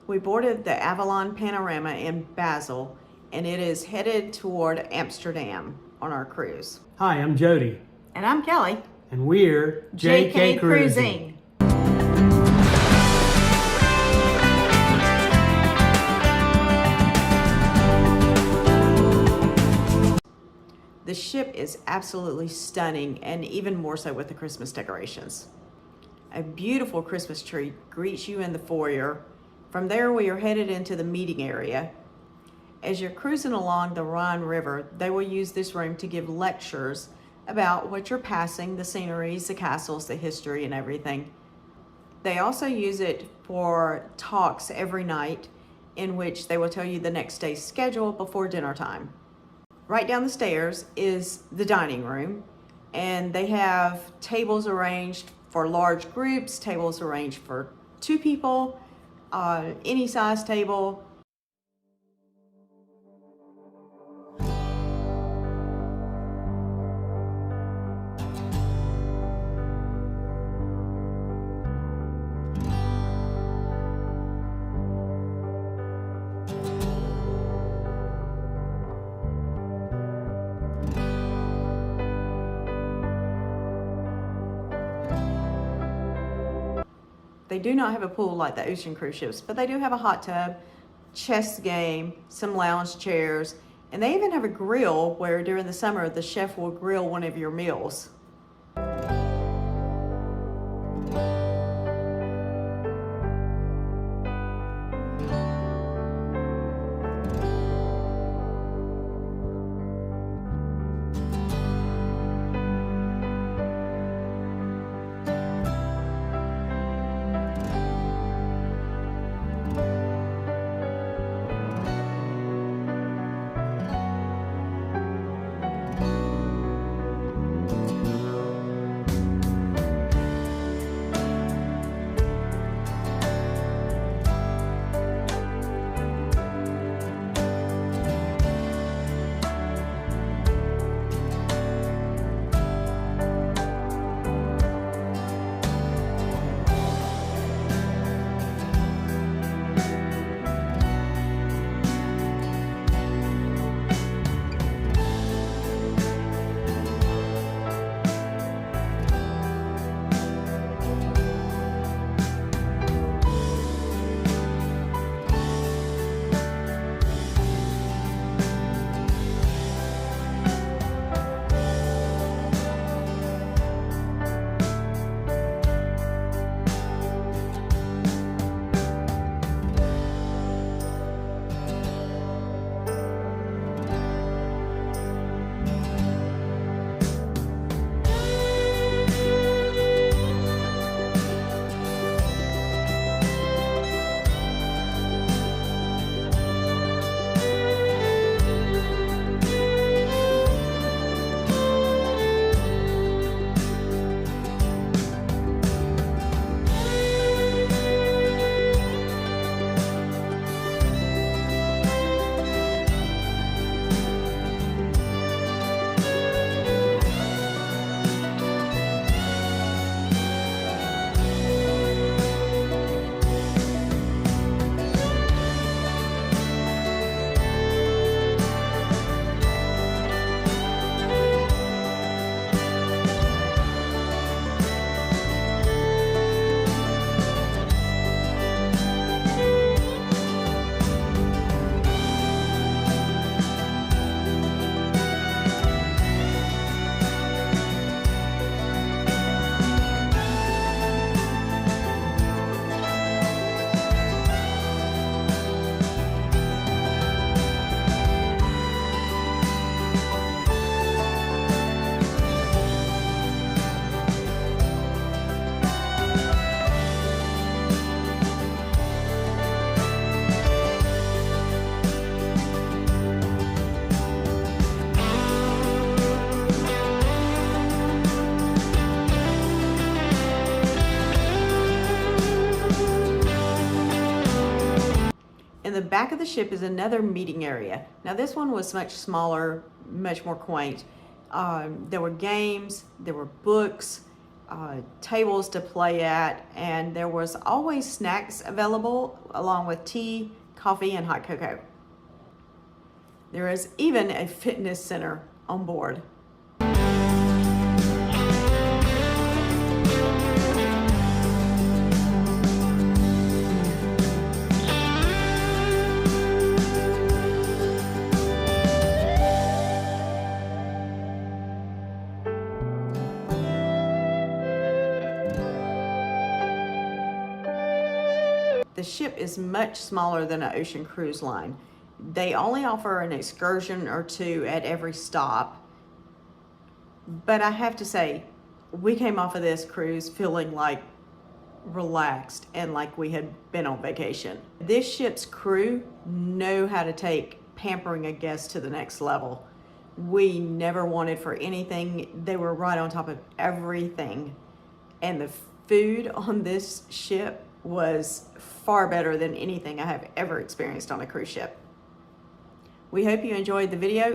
We boarded the Avalon Panorama in Basel, and it is headed toward Amsterdam on our cruise. Hi, I'm Jody. And I'm Kelly. And we're JK Cruising. The ship is absolutely stunning, and even more so with the Christmas decorations. A beautiful Christmas tree greets you in the foyer. From there, we are headed into the meeting area. As you're cruising along the Rhine River, they will use this room to give lectures about what you're passing, the sceneries, the castles, the history, and everything. They also use it for talks every night, in which they will tell you the next day's schedule before dinner time. Right down the stairs is the dining room, and they have tables arranged for large groups, tables arranged for 2 people, any size table. They do not have a pool like the ocean cruise ships, but they do have a hot tub, chess game, some lounge chairs, and they even have a grill where during the summer the chef will grill one of your meals. In the back of the ship is another meeting area. Now this one was much smaller, much more quaint. There were games, there were books, tables to play at, and there was always snacks available along with tea, coffee, and hot cocoa. There is even a fitness center on board. The ship is much smaller than an ocean cruise line. They only offer an excursion or two at every stop. But I have to say, we came off of this cruise feeling like relaxed and like we had been on vacation. This ship's crew know how to take pampering a guest to the next level. We never wanted for anything. They were right on top of everything. And the food on this ship was far better than anything I have ever experienced on a cruise ship. We hope you enjoyed the video.